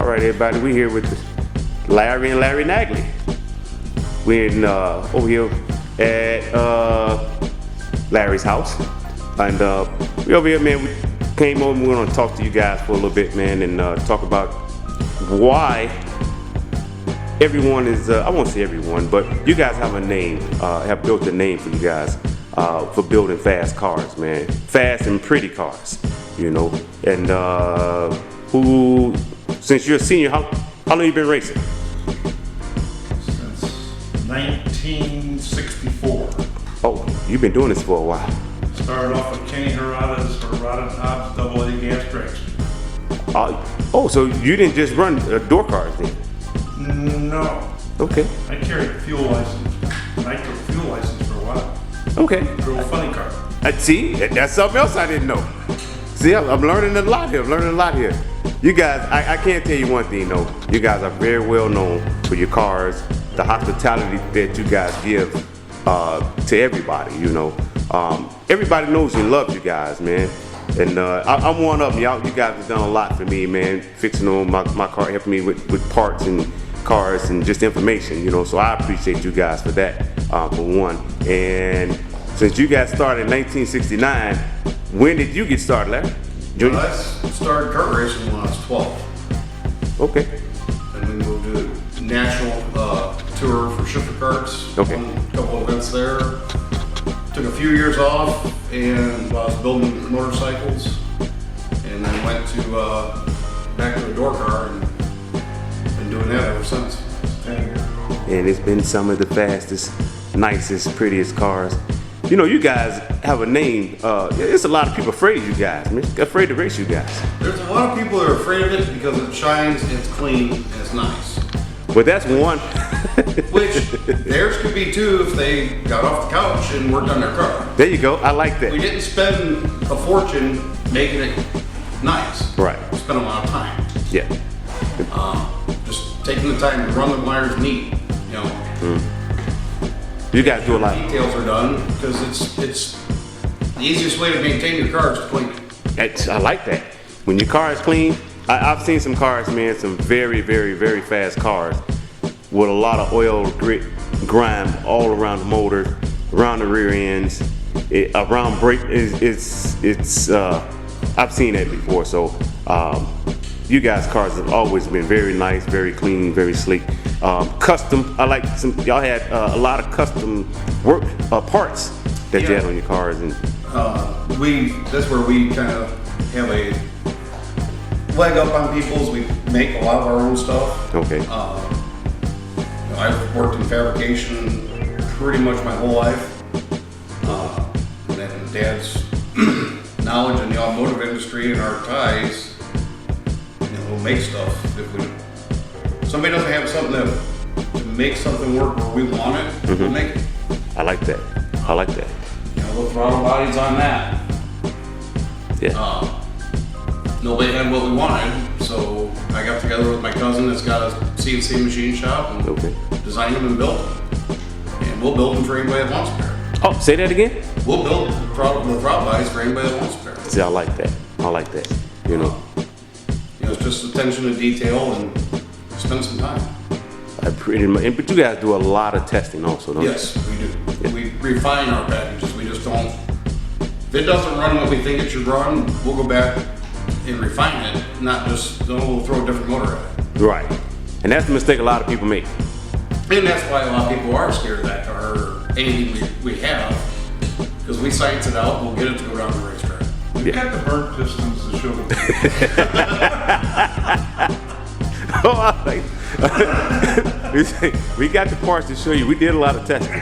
right, everybody, we here with Larry and Larry Nagley. We're in over here at Larry's house, and we over here, man. We came over. We're gonna talk to you guys for a little bit, man, and talk about why everyone is. I won't say everyone, but you guys have a name. Have built a name for you guys for building fast cars, man. Fast and pretty cars, you know. And who, since you're a senior, how long you been racing? Since 1964. Oh, you've been doing this for a while. Started off with Kenny Harada's Harada Hobbs AA gas tracks. Oh, so you didn't just run door cars then? No. Okay. I carried a fuel license. I took a fuel license for a while. Okay. Drove a funny car. See, that's something else I didn't know. See, I'm learning a lot here. You guys, I can't tell you one thing though. You guys are very well known for your cars, the hospitality that you guys give to everybody, you know. Everybody knows and loves you guys, man. And I'm one of them. You guys have done a lot for me, man. Fixing on my car, helping me with parts and cars and just information, you know. So I appreciate you guys for that, for one. And since you guys started in 1969, when did you get started, Larry? Well, I started kart racing when I was 12. Okay. And we moved to national tour for shifter karts. Okay. Won a couple events there. Took a few years off and I was building motorcycles. And then went to back to the door car and been doing that ever since. 10 years. And it's been some of the fastest, nicest, prettiest cars. You know, you guys have a name. There's a lot of people afraid of you guys. Man, afraid to race you guys. There's a lot of people that are afraid of it because it shines, it's clean, and it's nice. But that's one. Which theirs could be too if they got off the couch and worked on their car. There you go. I like that. We didn't spend a fortune making it nice. Right. We spent a lot of time. Yeah. Just taking the time to run the wires neat, you know. You guys do a lot. Details are done because it's the easiest way to maintain your car is to clean it. I like that. When your car is clean, I've seen some cars, man, some very, very, very fast cars with a lot of oil, grit, grime all around the motor, around the rear ends, around brake. I've seen that before. So you guys' cars have always been very nice, very clean, very sleek. Custom. I like y'all had a lot of custom work parts that you had on your cars, and that's where we kind of have a leg up on people's. We make a lot of our own stuff. Okay. I've worked in fabrication pretty much my whole life. And then Dad's knowledge in the automotive industry and our ties, we'll make stuff. If somebody doesn't have something to make something work where we want it, we'll make it. I like that. The throttle bodies on that. Yeah. Nobody had what we wanted, so I got together with my cousin that's got a CNC machine shop and designed them and built them. And we'll build them for anybody that wants a pair. Oh, say that again? We'll build the throttle bodies for anybody that wants a pair. See, I like that. You know. It's just attention to detail and spend some time. Pretty much. But you guys do a lot of testing also, don't you? Yes, we do. Yeah. We refine our packages. We just don't. If it doesn't run what we think it should run, we'll go back and refine it. Not just we'll throw a different motor at it. Right. And that's the mistake a lot of people make. And that's why a lot of people are scared of that car or anything we have, because we science it out. We'll get it to go down the racetrack. We've got the burnt pistons to show them. We got the parts to show you. We did a lot of testing.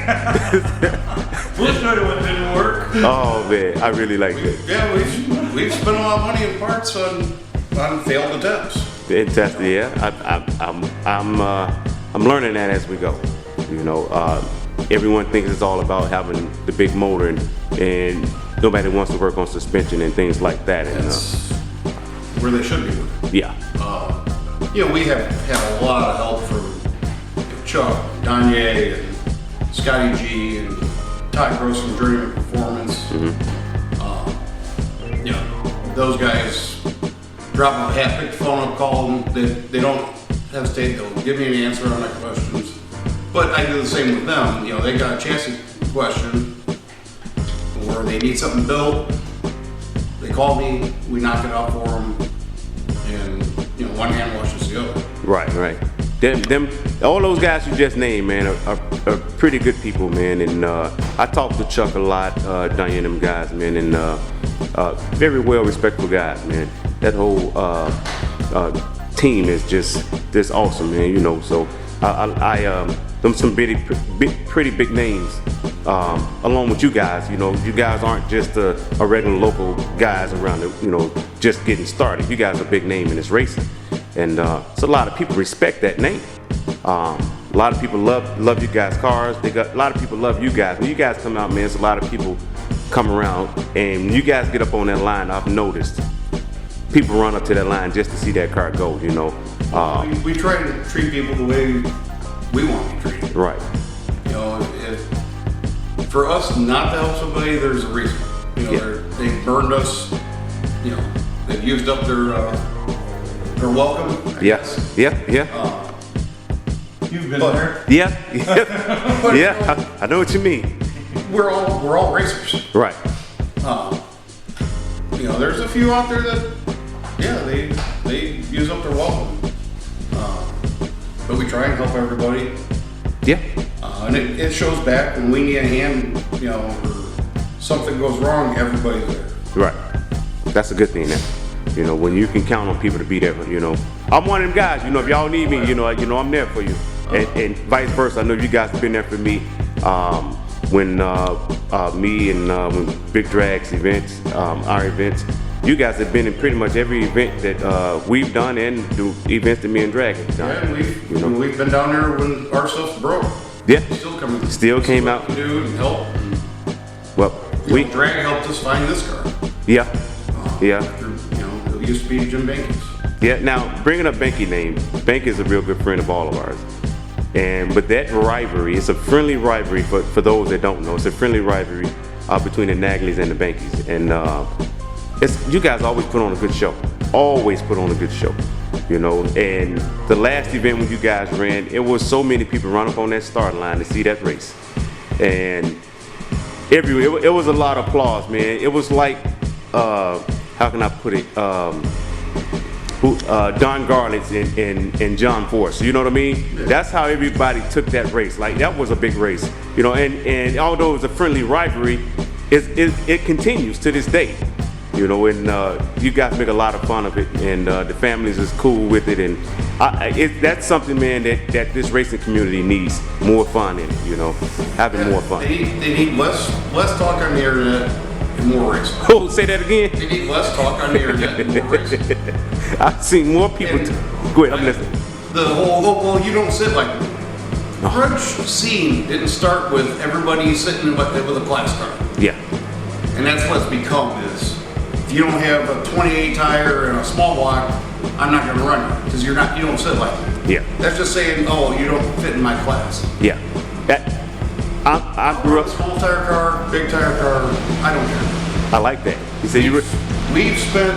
We'll show you what didn't work. Oh man, I really like that. Yeah, we've spent a lot of money in parts on failed attempts. Fantastic, yeah. I'm learning that as we go. You know, everyone thinks it's all about having the big motor, and nobody wants to work on suspension and things like that. That's where they should be. Yeah. We have had a lot of help from Chuck, Danye, and Scotty G, and Todd Gross from Journeyman Performance. Those guys drop them a hat, pick the phone up, call them. They don't hesitate. They'll give me an answer on my questions. But I do the same with them. You know, they got a chassis question or they need something built. They call me, we knock it out for them, and you know, one hand washes the other. Right. Them, all those guys you just named, man, are pretty good people, man. And I talk to Chuck a lot, Diane, them guys, man, and very well respectful guys, man. That whole team is just awesome, man. You know, so them some pretty big names, along with you guys. You know, you guys aren't just a regular local guys around the, you know, just getting started. You guys are a big name in this racing, and so a lot of people respect that name. A lot of people love you guys' cars. A lot of people love you guys. When you guys come out, man, it's a lot of people come around, and when you guys get up on that line, I've noticed people run up to that line just to see that car go. You know, we try to treat people the way we want to be treated. Right. You know, for us not to help somebody, there's a reason. You know, they burned us. You know, they've used up their welcome. Yes. Yeah. You've been there. Yeah. I know what you mean. We're all racers. Right. You know, there's a few out there that, they use up their welcome. But we try and help everybody. Yeah. And it shows back when we need a hand, you know, or something goes wrong, everybody's there. Right. That's a good thing, man. You know, when you can count on people to be there, you know. I'm one of them guys, you know, if y'all need me, you know, I'm there for you. And vice versa. I know you guys have been there for me. When when Big Drag's events, our events, you guys have been in pretty much every event that we've done and the events that me and Drag have done. Yeah, and we've been down there when our stuff's broke. Yeah. Still came out. Do and help. Well, Drag helped us find this car. Yeah. You know, it used to be Jim Banky's. Yeah. Now, bringing up Banky name, Banky is a real good friend of all of ours. But that rivalry, it's a friendly rivalry for those that don't know. It's a friendly rivalry between the Nagleys and the Bankies. And you guys always put on a good show. Always put on a good show. You know, and the last event when you guys ran, it was so many people run up on that start line to see that race. And it was a lot of applause, man. It was like, how can I put it? Don Garlitz and John Force, you know what I mean? Yeah. That's how everybody took that race. Like, that was a big race, you know. And although it was a friendly rivalry, it continues to this day, you know. And you guys make a lot of fun of it, and the families is cool with it. And that's something, man, that this racing community needs more fun in, you know, having more fun. They need less talk on the internet. More racing. Oh, say that again. They need less talk on the internet and more racing. I've seen more people. Go ahead, I'm listening. The whole, well, you don't sit like. The grudge scene didn't start with everybody sitting with a class car. Yeah. And that's what it's become is, if you don't have a 28 tire and a small block, I'm not going to run you because you don't sit like that. Yeah. That's just saying, oh, you don't fit in my class. Yeah. I grew up. Small tire car, big tire car, I don't care. I like that. You said we've spent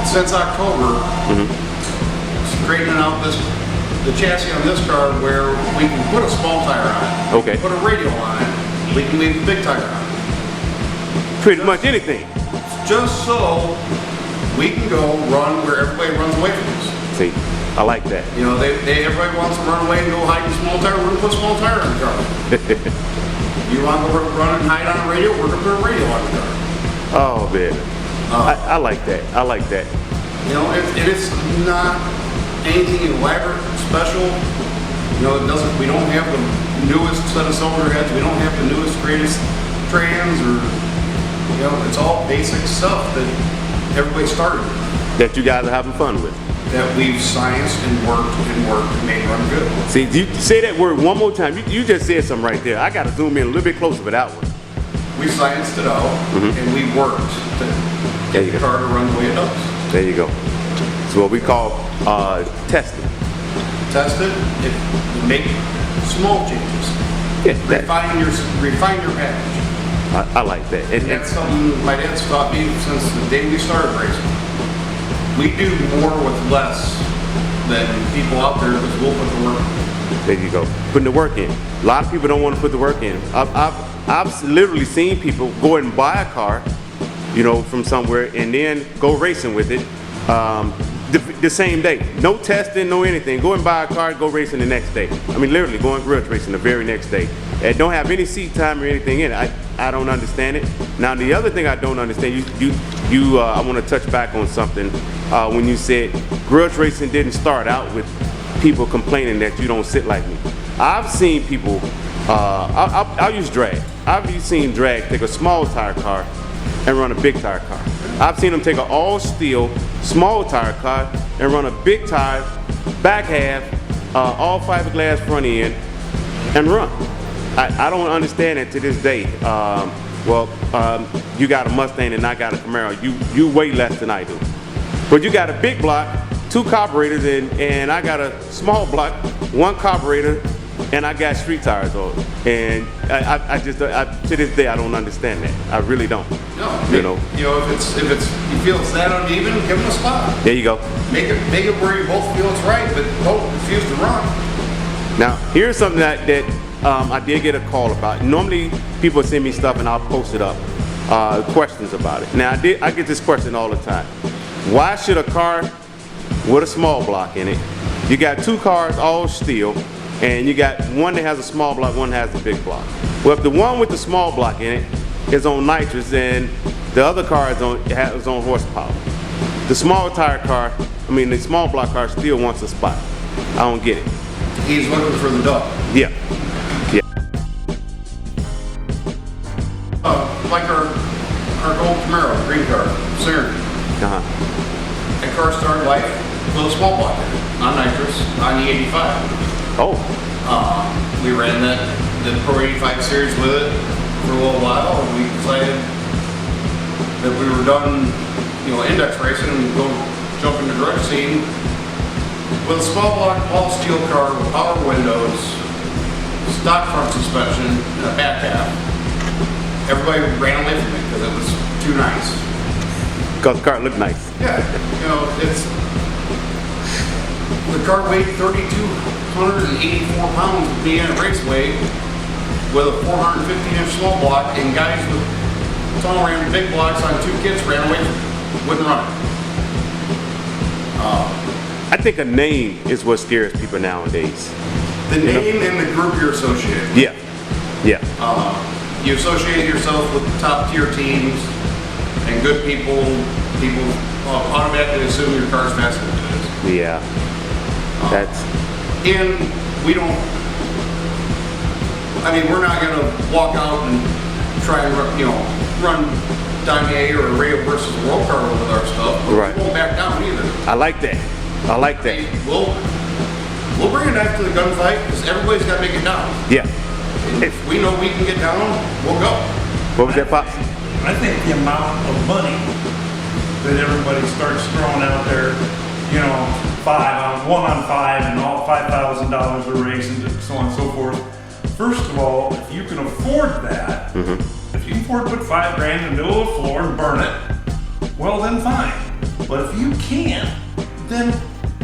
since October straightening out the chassis on this car where we can put a small tire on it. Okay. Put a radial on it. We can leave the big tire on it. Pretty much anything. Just so we can go run where everybody runs away from us. See, I like that. You know, everybody wants to run away and go hide in a small tire. We're gonna put a small tire on the car. You want to go run and hide on a radio? We're gonna put a radio on the car. Oh man, I like that. I like that. You know, it's not anything elaborate, special. You know, we don't have the newest set of cylinder heads. We don't have the newest, greatest trans, or you know, it's all basic stuff that everybody started with. That you guys are having fun with. That we've scienced and worked and made run good. See, you say that word one more time. You just said something right there. I got to zoom in a little bit closer for that one. We scienced it out, and we worked to get the car to run the way it does. There you go. It's what we call testing. Test it, make small changes. Yeah, refine your package. I like that. And that's something my dad's taught me since the day we started racing. we do more with less than people out there because we'll put the work in. There you go. Putting the work in. A lot of people don't want to put the work in. I've literally seen people go and buy a car, you know, from somewhere and then go racing with it the same day. No testing, no anything. Go and buy a car, go racing the next day. I mean, literally going grudge racing the very next day. And don't have any seat time or anything in it. I don't understand it. Now, the other thing I don't understand, I want to touch back on something when you said grudge racing didn't start out with people complaining that you don't sit like me. I've seen people, I'll use drag. I've seen drag take a small tire car and run a big tire car. I've seen them take an all steel small tire car and run a big tire, back half, all fiberglass front end, and run. I don't understand it to this day. You got a Mustang and I got a Camaro. You weigh less than I do. But you got a big block, 2 carburetors, and I got a small block, 1 carburetor, and I got street tires on it. And I just to this day I don't understand that. I really don't. No, you know. If you feel it's that uneven, give them a spot. There you go. Make it where you both feel it's right, but don't refuse to run. Now here's something that I did get a call about. Normally people send me stuff and I'll post it up. Questions about it. Now I get this question all the time. Why should a car with a small block in it? You got 2 cars all steel, and you got one that has a small block, one has a big block. Well, if the one with the small block in it is on nitrous, and the other car is on horsepower, the small the small block car still wants a spot. I don't get it. He's looking for the dog. Yeah. Like our gold Camaro, green car, Synergy. That car started life with a small block in it, non nitrous, on the 85. Oh. We ran the Pro 85 series with it for a little while, and we decided that we were done, index racing and go jump into drug scene with a small block all steel car with power windows, stock front suspension, and a back half. Everybody ran away from it because it was too nice. Because the car looked nice. Yeah, the car weighed 3,284 pounds being at race weight with a 450-inch small block, and guys with tall ran big blocks on 2 kits ran away from it, wouldn't run it. I think a name is what scares people nowadays. The name and the group you're associated with. Yeah. You associate yourself with top tier teams and good people. People automatically assume your car's faster than it is. Yeah. And we don't. We're not going to walk out and try and run Danye or Rio versus World Car with our stuff. But right. We won't back down either. I like that. We'll bring a knife to the gunfight because everybody's got to make it down. Yeah. If we know we can get down, we'll go. What was that, Pops? I think the amount of money that everybody starts throwing out there, 1 on 5 and all $5,000 a race and so on and so forth. First of all, if you can afford that, if you can afford to put $5,000 in the middle of the floor and burn it, well then fine. But if you can't, then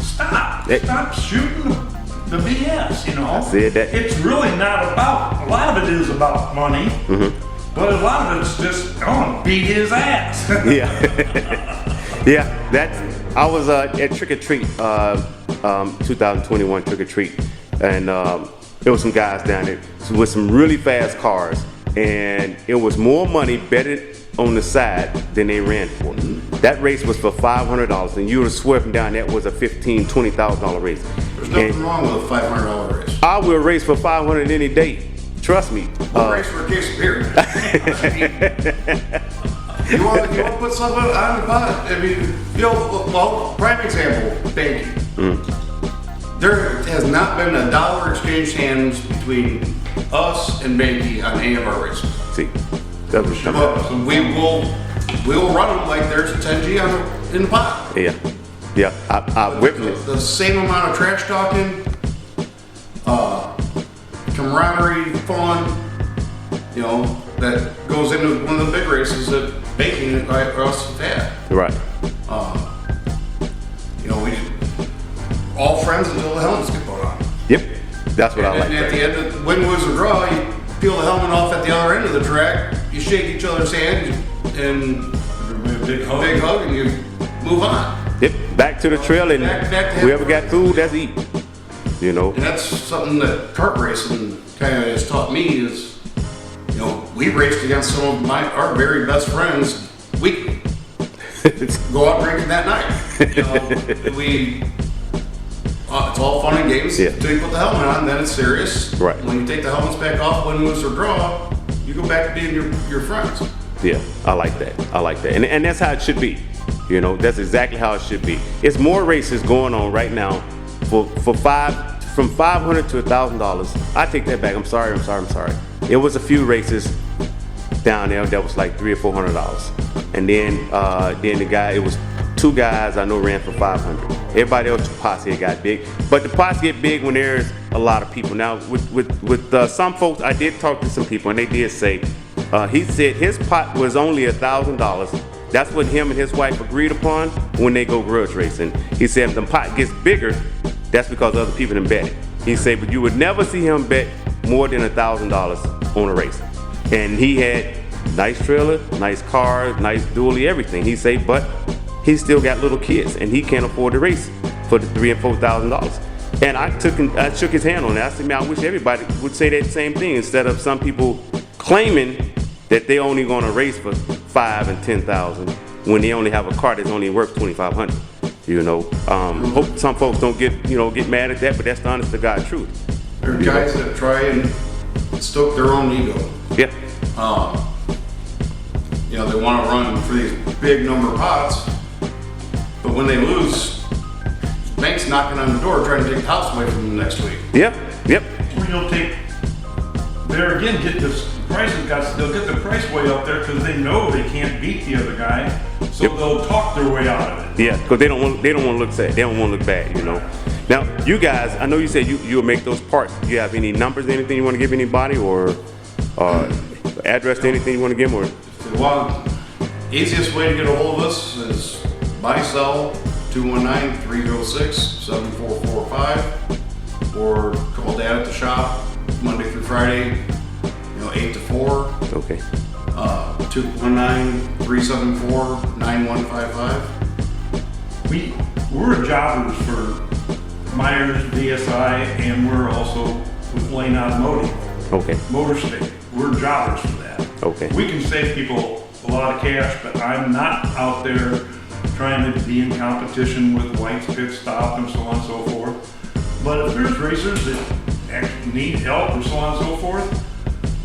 stop. Stop shooting the BS, It's really not about, a lot of it is about money, but a lot of it's just, I want to beat his ass. Yeah. I was at Trick or Treat, 2021 Trick or Treat, and there was some guys down there with some really fast cars, and it was more money betted on the side than they ran for. That race was for $500, and you would have swerving down that was a $15,000, $20,000 race. There's nothing wrong with a $500 race. I will race for $500 any day. Trust me. We'll race for a case of beer. You want to put something on the pot? Prime example, Banky. There has not been a dollar exchange hands between us and Banky on any of our races. See, that was but we will run them like there's a 10G in the pot. Yeah. I witnessed the same amount of trash talking, camaraderie, fun, that goes into one of the big races that Banky and us have had. Right. all friends until the helmets get put on. Yep, that's what I like. And at the end of win, lose, or draw, you peel the helmet off at the other end of the track. You shake each other's hands and A big hug. and you move on. Yep, back to the trail, and Back to whoever got food, that's eat. You know. And that's something that kart racing kind of has taught me is, you know, we raced against some of our very best friends weekly. Go out drinking that night. You know, it's all fun and games until you put the helmet on, then it's serious. Right. When you take the helmets back off, win, lose, or draw, you go back to being your friends. Yeah, I like that. I like that. And that's how it should be. You know, that's exactly how it should be. It's more races going on right now from $500 to $1,000. I take that back. I'm sorry. It was a few races down there that was like $300 or $400. And then the guy, it was 2 guys I know ran for 500. Everybody else, the posse got big. But the posse get big when there's a lot of people. Now with some folks, I did talk to some people and they did say, he said his pot was only $1,000. That's what him and his wife agreed upon when they go grudge racing. He said if the pot gets bigger, that's because other people done bet it. He said, but you would never see him bet more than $1,000 on a race. And he had nice trailer, nice car, nice dually, everything. He said, but he still got little kids and he can't afford to race for the $3,000 and $4,000. And I shook his hand on that. I said, man, I wish everybody would say that same thing instead of some people claiming that they only going to race for $5,000 and $10,000 when they only have a car that's only worth $2,500. You know, hope some folks don't get mad at that, but that's the honest to God truth. There are guys that try and stoke their own ego. Yeah. You know, they want to run for these big number pots, but when they lose, the bank's knocking on the door trying to take the house away from them next week. Yep. Or you'll take, there again, get this prices they'll get the price way up there because they know they can't beat the other guy, so they'll talk their way out of it. Yeah, because they don't want to look sad. They don't want to look bad, you know. Now, you guys, I know you said you'll make those parts. Do you have any numbers, anything you want to give anybody, or address to anything you want to give them? Or Well, easiest way to get a hold of us is buy sell 219-306-7445, or call Dad at the shop Monday through Friday, 8 to 4. okay. 219-374-9155. We're jobbers for Myers, VSI, and we're also with Lane Automotive. Okay. Motor State. We're jobbers for that. Okay. We can save people a lot of cash, but I'm not out there trying to be in competition with White's Pit Stop and so on and so forth. But if there's racers that actually need help or so on and so forth,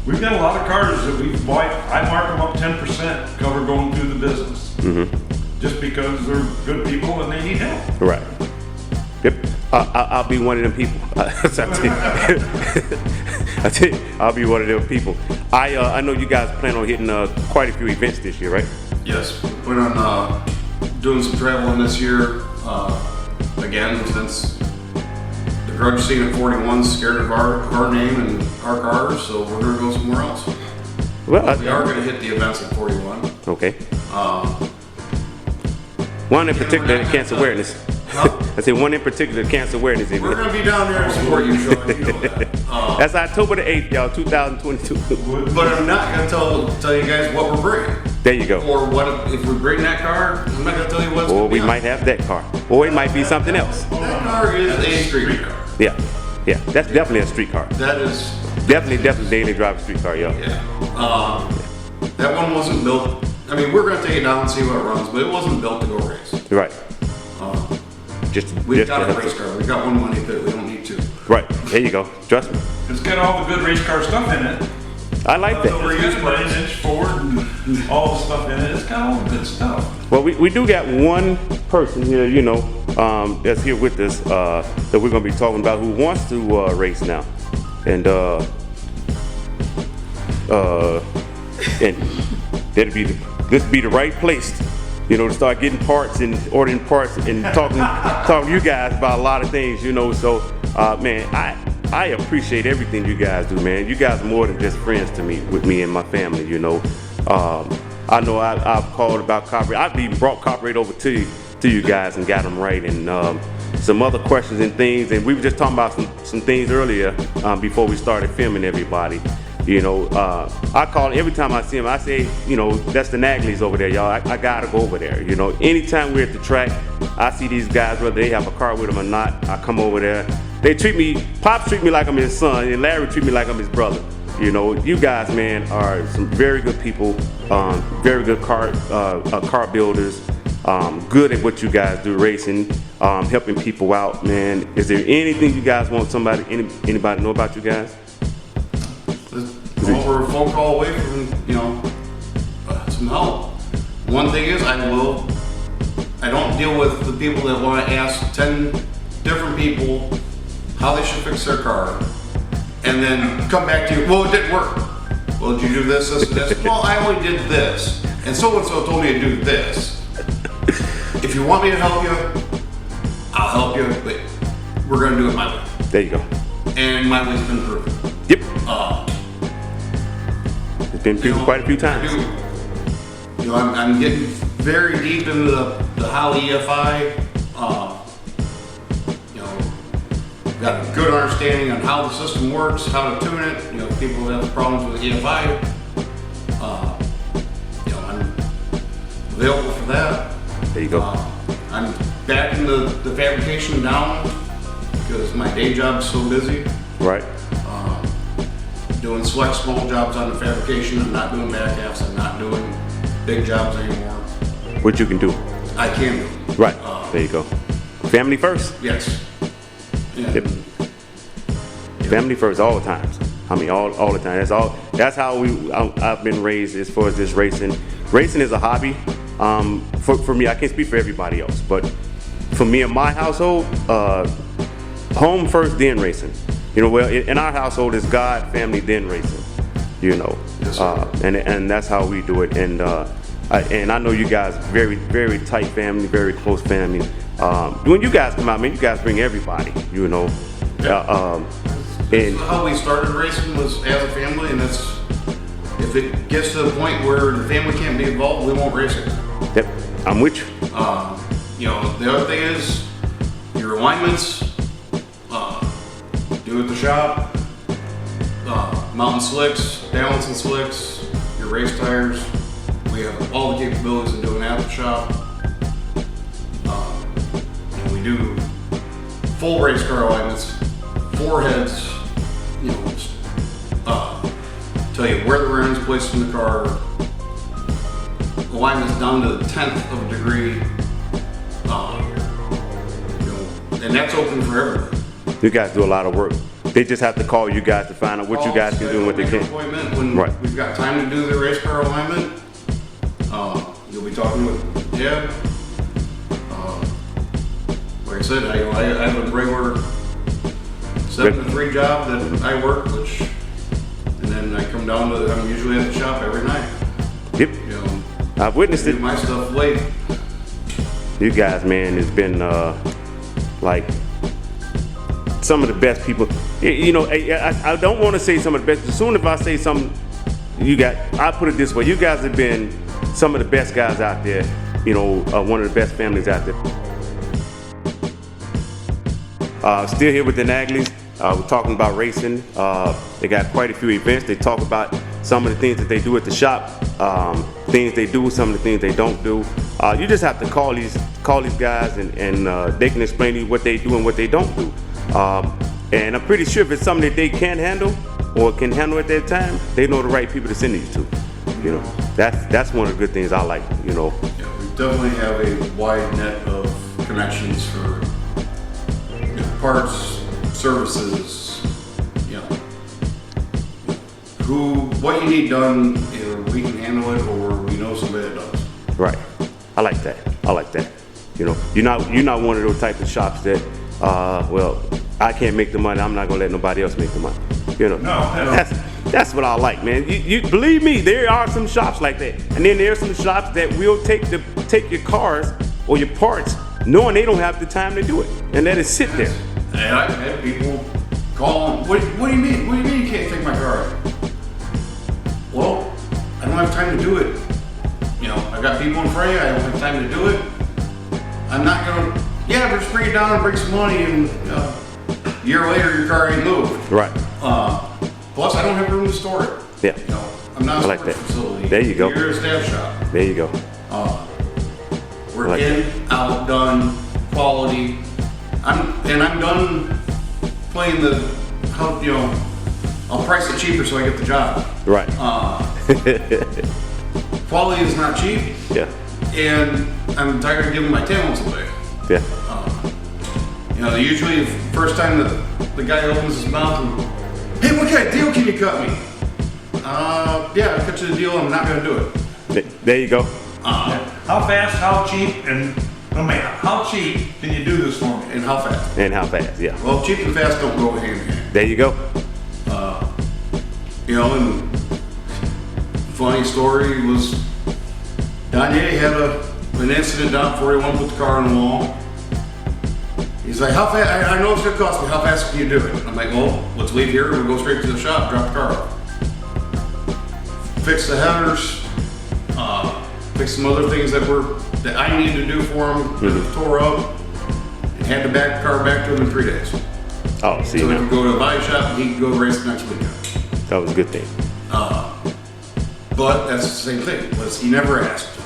we've got a lot of cars that we've bought. I mark them up 10% cover going through the business. Mm-hmm. Just because they're good people and they need help. Right. Yep. I'll be one of them people. I tell you, I'll be one of them people. I know you guys plan on hitting quite a few events this year, right? Yes, we plan on doing some traveling this year. Again, since the grudge scene at 41's scared of our name and our cars, so we're going to go somewhere else. Well, We are going to hit the events at 41. Okay. One in particular, cancer awareness. I said one in particular, cancer awareness event. We're going to be down there to support you, Sean. You know that. That's October the 8th, y'all, 2022. But I'm not going to tell you guys what we're bringing. There you go. Or what if we bring that car. I'm not going to tell you what's. Or we might have that car. Or it might be something else. That car is a street car. Yeah. That's definitely a street car. That is Definitely daily driver street car, yo. Yeah. That one wasn't built. I mean, we're going to take it down and see what it runs, but it wasn't built to go race. Right. We've got a race car. We've got one money pit. We don't need two. Right. There you go. Trust me. It's got all the good race car stuff in it. I like that. It's got a 9-inch Ford and all the stuff in it. It's got all the good stuff. Well, we do got one person here, that's here with us that we're going to be talking about who wants to race now. And this be the right place, to start getting parts and ordering parts and talking to you guys about a lot of things, So, man, I appreciate everything you guys do, man. You guys are more than just friends to me, with me and my family, I know I've called about copyright. I've even brought copyright over to you guys and got them right. And some other questions and things, and we were just talking about some things earlier before we started filming everybody. You know, I call every time I see him, I say, you know, that's the Nagleys over there, y'all. I gotta go over there. You know, anytime we're at the track, I see these guys, whether they have a car with them or not, I come over there. They treat me, Pops treat me like I'm his son, and Larry treat me like I'm his brother. You know, you guys, man, are some very good people, very good car builders, good at what you guys do, racing, helping people out, man. Is there anything you guys want anybody to know about you guys? We're a phone call away from, you know, some help. One thing is, I don't deal with the people that want to ask 10 different people how they should fix their car, and then come back to you, well, it didn't work. Well, did you do this, this, and this? Well, I only did this, and so-and-so told me to do this. If you want me to help you, I'll help you, but we're going to do it my way. There you go. And my way's been proven. Yep. It's been proven quite a few times. You know, I'm getting very deep into the Holly EFI. You know, got a good understanding on how the system works, how to tune it. You know, people that have problems with the EFI. You know, I'm available for that. There you go. I'm backing the fabrication down because my day job's so busy. Right. Doing select small jobs on the fabrication. I'm not doing back halves. I'm not doing big jobs anymore. What you can do. I can do. Right. There you go. Family first. Yes. And, Yep. Family first all the times. I mean, all the time. That's how I've been raised as far as this racing. Racing is a hobby. For me, I can't speak for everybody else, but for me and my household, home first, then racing. You know, well, in our household, it's God, family, then racing. You know, Yes, sir. and that's how we do it. And I know you guys very, very tight family, very close family. When you guys come out, man, you guys bring everybody. You know, and how we started racing was as a family, and that's if it gets to the point where the family can't be involved, we won't race it. Yep, I'm with you. You know, the other thing is your alignments. Do at the shop, mountain slicks, balancing slicks, your race tires. We have all the capabilities of doing that at the shop. And we do full race car alignments, 4 heads, you know, tell you where the rear end's placed in the car, alignments down to the 10th of a degree, you know, and that's open for everybody. You guys do a lot of work. They just have to call you guys to find out what you guys can do and what they Make an can't. appointment when Right. we've got time to do the race car alignment. You'll be talking with Dad. Like I said, I have a regular 7 to 3 job that I work, and then I come down to. I'm usually at the shop every night. Yep, You know, I've witnessed do it. my stuff late. You guys, man, has been like some of the best people. You know, I don't want to say some of the best. As soon as I say something, I put it this way: you guys have been some of the best guys out there. You know, one of the best families out there. Still here with the Nagleys. We're talking about racing. They got quite a few events. They talk about some of the things that they do at the shop, things they do, some of the things they don't do. You just have to call these guys, and they can explain to you what they do and what they don't do. And I'm pretty sure if it's something that they can't handle or can handle at that time, they know the right people to send you to. You know, that's one of the good things I like. You know. Yeah, we definitely have a wide net of connections for parts, services, you know, what you need done, either we can handle it or we know somebody that does. Right. I like that. You know, you're not one of those type of shops that, well, I can't make the money. I'm not gonna let nobody else make the money. You know. No. That's what I like, man. You believe me, there are some shops like that, and then there are some shops that will take your cars or your parts, knowing they don't have the time to do it, and let it sit there. And I've had people call, what do you mean? What do you mean you can't take my car out? Well, I don't have time to do it. You know, I've got people in front of you, I don't have time to do it. I'm not gonna Yeah, just bring it down and bring some money, and a year later your car ain't moved. Right. Plus, I don't have room to store it. Yeah. You know, I'm not a I like storage that. facility. There you go. You're a staff shop. There you go. We're Like in, out, done, quality. I'm done playing the how, you know, I'll price it cheaper so I get the job. Right. Quality is not cheap, Yeah. and I'm tired of giving my talents away. Yeah. You know, usually the first time the guy opens his mouth and, hey, what kind of deal can you cut me? Yeah, I'll cut you the deal, I'm not gonna do it. There you go. How fast, how cheap, and, oh man, how cheap can you do this for me? And how fast? And how fast? Yeah. Well, cheap and fast don't go hand in hand. There you go. You know, and funny story was, Danye had an incident down 41, put the car on the wall. He's like, how fast, I know it's gonna cost me, how fast can you do it? I'm like, well, let's leave here, we'll go straight to the shop, drop the car off. Fix the headers, fix some other things that I needed to do for him, that was tore up, and had the car back to him in 3 days. Oh, see, So he now, could go to a body shop and he could go race the next weekend. that was a good thing. But that's the same thing, was he never asked.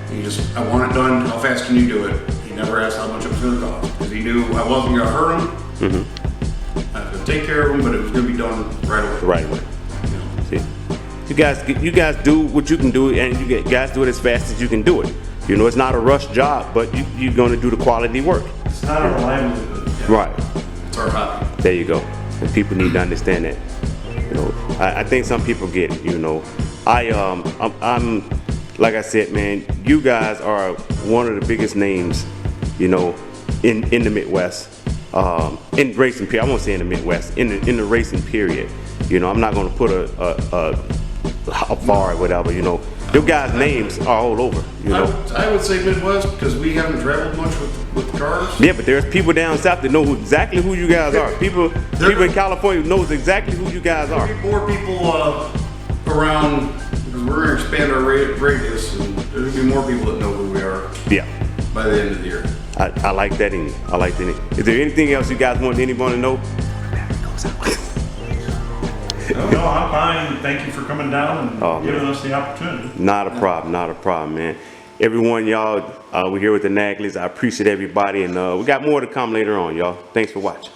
He just, I want it done, how fast can you do it? He never asked how much it was gonna cost, because he knew I wasn't gonna hurt him. I was gonna take care of him, but it was gonna be done right away. Right away. See, you guys do what you can do, and you guys do it as fast as you can do it. You know, it's not a rush job, but you're gonna do the quality work. It's not our livelihood. Right. It's our hobby. There you go. And people need to understand that. You know, I think some people get it. You know, I'm like I said, man. You guys are one of the biggest names, you know, in the Midwest, in racing period. I won't say in the Midwest, in the racing period. You know, I'm not gonna put a bar or whatever. You know, your guys' names are all over. You know. I would say Midwest, because we haven't traveled much with cars. Yeah, but there's people down south that know exactly who you guys are. People in California knows exactly who you guys are. There'll be more people around, because we're gonna expand our radius, and there'll be more people that know who we are Yeah, by the end of the year. I like that in you. I like that in you. Is there anything else you guys want anyone to know? No, I'm fine. Thank you for coming down and Oh, giving man. us the opportunity. Not a problem, man. Everyone, y'all, we're here with the Nagleys. I appreciate everybody, and we got more to come later on, y'all. Thanks for watching.